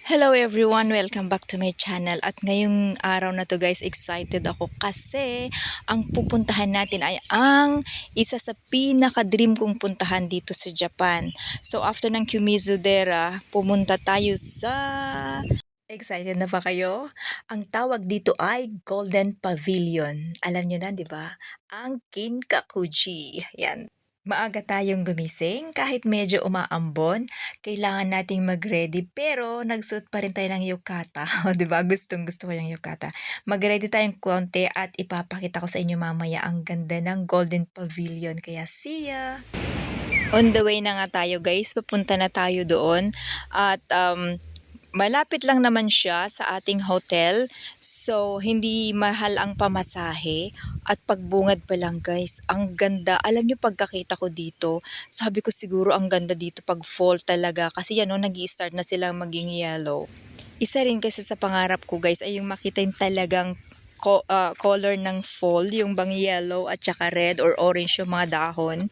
Hello everyone! Welcome back to my channel. At ngayong araw na to guys, excited ako kasi ang pupuntahan natin ay ang isa sa pinaka-dream kong puntahan dito sa Japan. So after ng Kumizudera, pumunta tayo sa... Excited na ba kayo? Ang tawag dito ay Golden Pavilion. Alam nyo na, di ba? Ang Kinkakuji. Yan. Maaga tayong gumising kahit medyo umaambon, kailangan nating mag-ready pero nagsuot pa rin tayo ng yukata. O 'di ba? Gustong-gusto ko yung yukata. Mag-ready tayong konti at ipapakita ko sa inyo mamaya ang ganda ng Golden Pavilion. Kaya see ya. On the way na nga tayo guys, papunta na tayo doon at malapit lang naman siya sa ating hotel. So, hindi mahal ang pamasahe. At pagbungad pa lang guys, ang ganda. Alam nyo pagkakita ko dito, sabi ko siguro ang ganda dito pag fall talaga. Kasi yan o, nag-i-start na silang maging yellow. Isa rin kasi sa pangarap ko guys ay yung makita yung talagang color ng fall, yung bang yellow at saka red or orange yung mga dahon.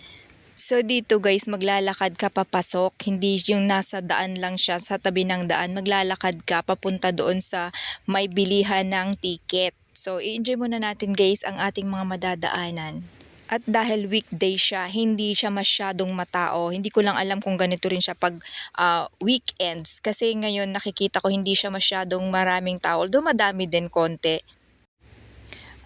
So dito guys, maglalakad ka papasok, hindi yung nasa daan lang siya, sa tabi ng daan, maglalakad ka papunta doon sa may bilihan ng ticket. So i-enjoy muna natin guys ang ating mga madadaanan. At dahil weekday siya, hindi siya masyadong matao. Hindi ko lang alam kung ganito rin siya pag weekends. Kasi ngayon nakikita ko hindi siya masyadong maraming tao. Although madami din konti.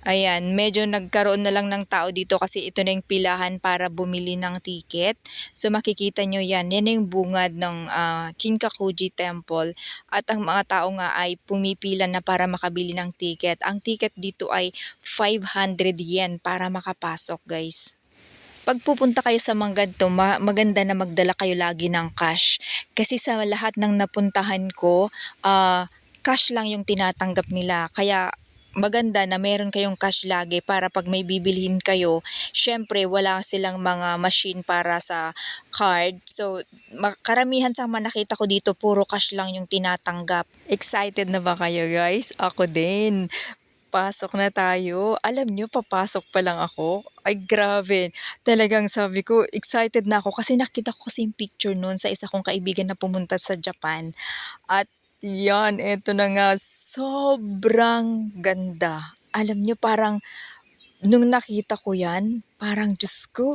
Ayan, medyo nagkaroon na lang ng tao dito kasi ito na yung pilahan para bumili ng ticket. So makikita nyo yan, yan yung bungad ng Kinkakuji Temple. At ang mga tao nga ay pumipila na para makabili ng ticket. Ang ticket dito ay 500 yen para makapasok guys. Pag pupunta kayo sa mga ganito, maganda na magdala kayo lagi ng cash. Kasi sa lahat ng napuntahan ko, cash lang yung tinatanggap nila. Kaya maganda na meron kayong cash lagi para pag may bibilhin kayo, syempre wala silang mga machine para sa card. So, karamihan sa mga nakita ko dito, puro cash lang yung tinatanggap. Excited na ba kayo guys? Ako din. Pasok na tayo. Alam nyo, papasok pa lang ako. Ay, grabe. Talagang sabi ko, excited na ako kasi nakita ko kasi yung picture noon sa isa kong kaibigan na pumunta sa Japan. At yan, eto na nga, sobrang ganda. Alam nyo, parang nung nakita ko yan, parang Diyos ko,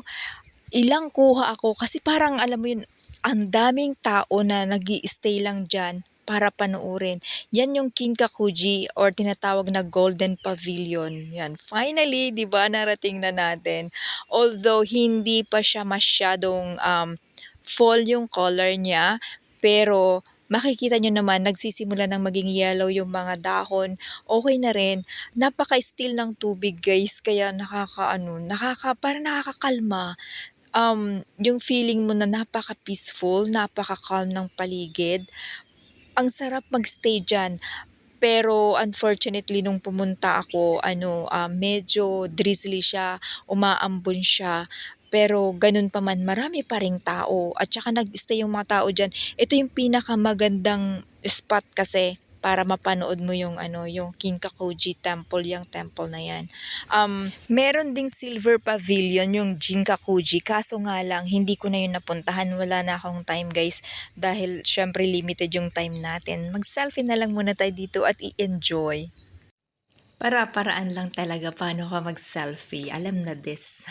ilang kuha ako kasi parang alam mo yun, ang daming tao na nag-i-stay lang dyan para panoorin. Yan yung Kinkakuji or tinatawag na Golden Pavilion. Yan, finally, di ba, narating na natin. Although hindi pa siya masyadong fall yung color niya, pero makikita nyo naman, nagsisimula ng maging yellow yung mga dahon. Okay na rin. Napaka-still ng tubig guys, kaya parang nakakakalma. Yung feeling mo na napaka-peaceful, napaka-calm ng paligid. Ang sarap mag-stay dyan. Pero unfortunately nung pumunta ako, medyo drizzly siya, umaambon siya. Pero ganun pa man, marami pa ring tao. At saka nag-stay yung mga tao dyan. Ito yung pinakamagandang spot kasi para mapanood mo yung yung Kinkakuji Temple, yung temple na yan. Meron ding silver pavilion yung Jinkakuji, kaso nga lang hindi ko na yun napuntahan, wala na akong time guys dahil syempre limited yung time natin. Mag-selfie na lang muna tayo dito at i-enjoy. Para-paraan lang talaga paano ka mag-selfie, alam na this.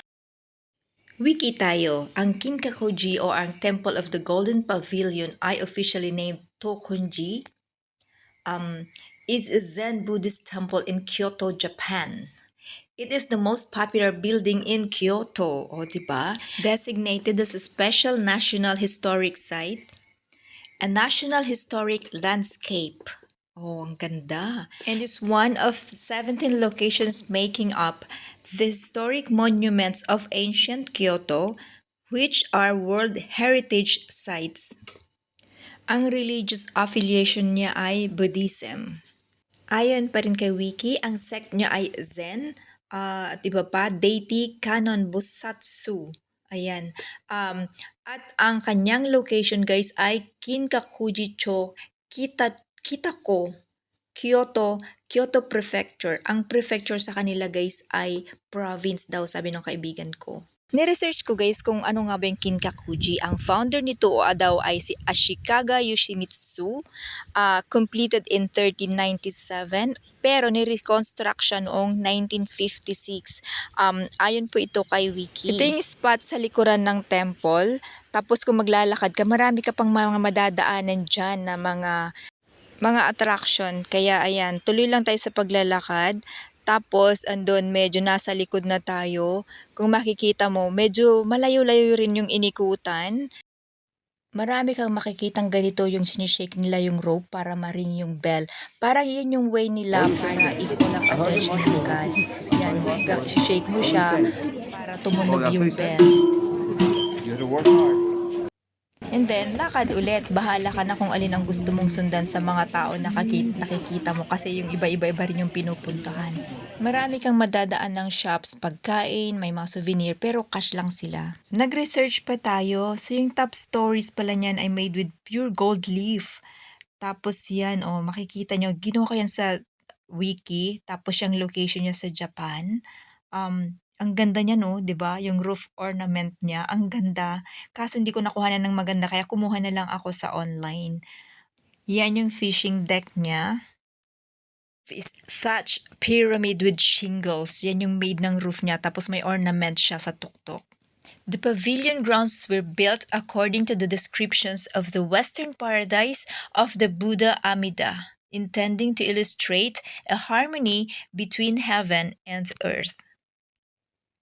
Wiki tayo, ang Kinkakuji o ang Temple of the Golden Pavilion ay officially named Tokunji. Is a Zen Buddhist temple in Kyoto, Japan. It is the most popular building in Kyoto, o diba? Designated as a special national historic site, a national historic landscape. Oh, ang ganda. And it's one of the 17 locations making up the historic monuments of ancient Kyoto, which are World Heritage Sites. Ang religious affiliation niya ay Buddhism. Ayon pa rin kay Wiki, ang sect niya ay Zen, at iba pa, Deity Kanon Busatsu. Ayan. At ang kanyang location guys ay Kinkakuji-cho, Kitako, Kyoto Prefecture. Ang prefecture sa kanila guys ay province daw, sabi ng kaibigan ko. Ni-research ko guys kung ano nga ba yung Kinkakuji. Ang founder nito daw ay si Ashikaga Yoshimitsu, completed in 1397, pero ni-reconstruct siya noong 1956. Ayon po ito kay Wiki. Ito yung spot sa likuran ng temple. Tapos kung maglalakad ka, marami ka pang mga madadaanan dyan na mga attraction. Kaya ayan, tuloy lang tayo sa paglalakad. Tapos andun medyo nasa likod na tayo. Kung makikita mo, medyo malayo-layo rin yung inikutan. Marami kang makikitang ganito yung sinishake nila yung rope para maring yung bell. Parang yun yung way nila para i-call ang attention ng God. Yan, shake mo siya para tumunog yung bell. And then, lakad ulit. Bahala ka na kung alin ang gusto mong sundan sa mga tao na nakikita mo kasi yung iba-iba rin yung pinupuntahan. Marami kang madadaan ng shops, pagkain, may mga souvenir, pero cash lang sila. Nag-research pa tayo. So, yung top stories pala niyan ay made with pure gold leaf. Tapos yan, makikita nyo, ginawa ko yan sa wiki. Tapos yung location niya sa Japan. Ang ganda niya, no, 'di ba? Yung roof ornament niya, ang ganda. Kaso hindi ko nakuha ng maganda kaya kumuha na lang ako sa online. Yan yung fishing deck niya. Thatch pyramid with shingles. Yan yung made ng roof niya. Tapos may ornament siya sa tuktok. The pavilion grounds were built according to the descriptions of the Western paradise of the Buddha Amida, intending to illustrate a harmony between heaven and earth.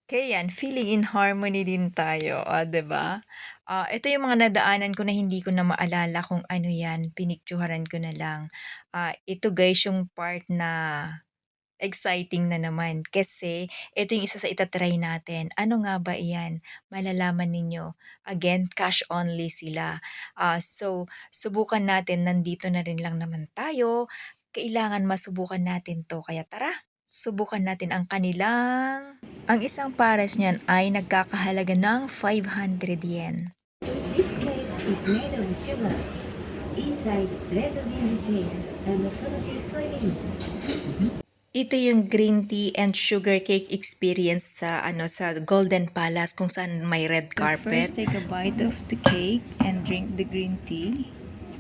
Kaya yan, feeling in harmony din tayo, 'di ba? Ito yung mga nadaanan ko na hindi ko na maalala kung ano yan, pinicturan ko na lang. Ito guys yung part na exciting na naman kasi ito yung isa sa itatry natin. Ano nga ba iyan? Malalaman ninyo. Again, cash only sila. So, subukan natin. Nandito na rin lang naman tayo. Kailangan masubukan natin to. Kaya tara, subukan natin ang kanilang... Ang isang pares niyan ay nagkakahalaga ng 500 yen. This cake is made of sugar. Inside, red bean paste and salty soybean. Ito yung green tea and sugar cake experience sa sa Golden Palace kung saan may red carpet. First, take a bite of the cake and drink the green tea.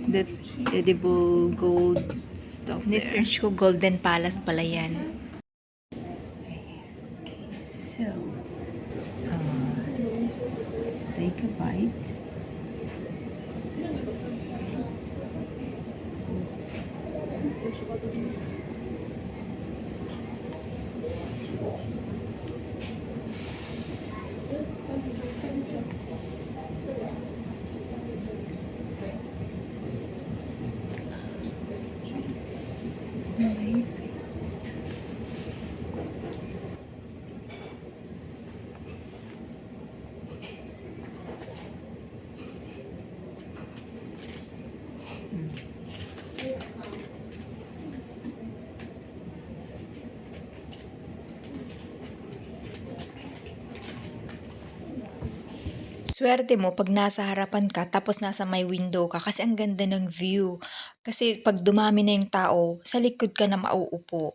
That's edible gold stuff there. Ni-search ko Golden Palace pala yan. So, take a bite. Amazing. Swerte mo pag nasa harapan ka tapos nasa may window ka kasi ang ganda ng view. Kasi pag dumami na yung tao, sa likod ka na mauupo.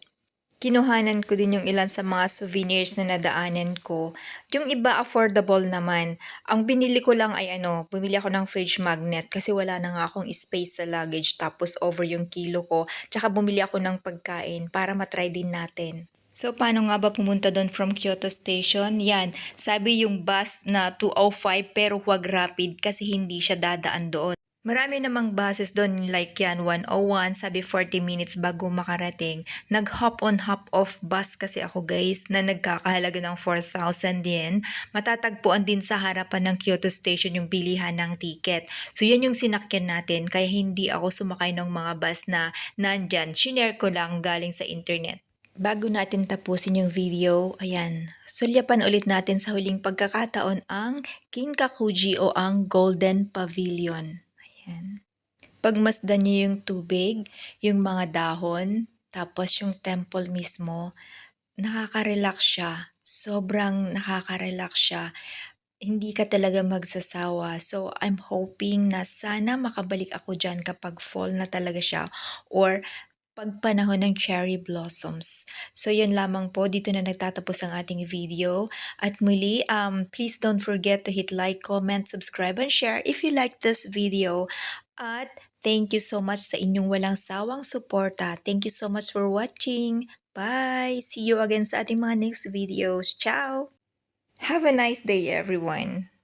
Kinuhanan ko din yung ilan sa mga souvenirs na nadaanan ko. Yung iba affordable naman. Ang binili ko lang ay bumili ako ng fridge magnet kasi wala na nga akong space sa luggage tapos over yung kilo ko. Tsaka bumili ako ng pagkain para matry din natin. So, paano nga ba pumunta doon from Kyoto Station? Yan, sabi yung bus na 205 pero huwag rapid kasi hindi siya dadaan doon. Marami namang buses doon like yan 101, sabi 40 minutes bago makarating. Nag-hop on hop off bus kasi ako guys na nagkakahalaga ng 4,000 yen. Matatagpuan din sa harapan ng Kyoto Station yung bilihan ng ticket. So yan yung sinakyan natin kaya hindi ako sumakay ng mga bus na nandyan. Shinare ko lang galing sa internet. Bago natin tapusin yung video, ayan, sulyapan ulit natin sa huling pagkakataon ang Kinkakuji o ang Golden Pavilion. Ayan. Pagmasdan nyo yung tubig, yung mga dahon, tapos yung temple mismo, nakaka-relax siya. Sobrang nakaka-relax siya. Hindi ka talaga magsasawa. So, I'm hoping na sana makabalik ako dyan kapag fall na talaga siya or pagpanahon ng cherry blossoms. So yun lamang po, dito na nagtatapos ang ating video. At muli, please don't forget to hit like, comment, subscribe, and share if you like this video. At thank you so much sa inyong walang sawang suporta. Thank you so much for watching. Bye! See you again sa ating mga next videos. Ciao! Have a nice day, everyone!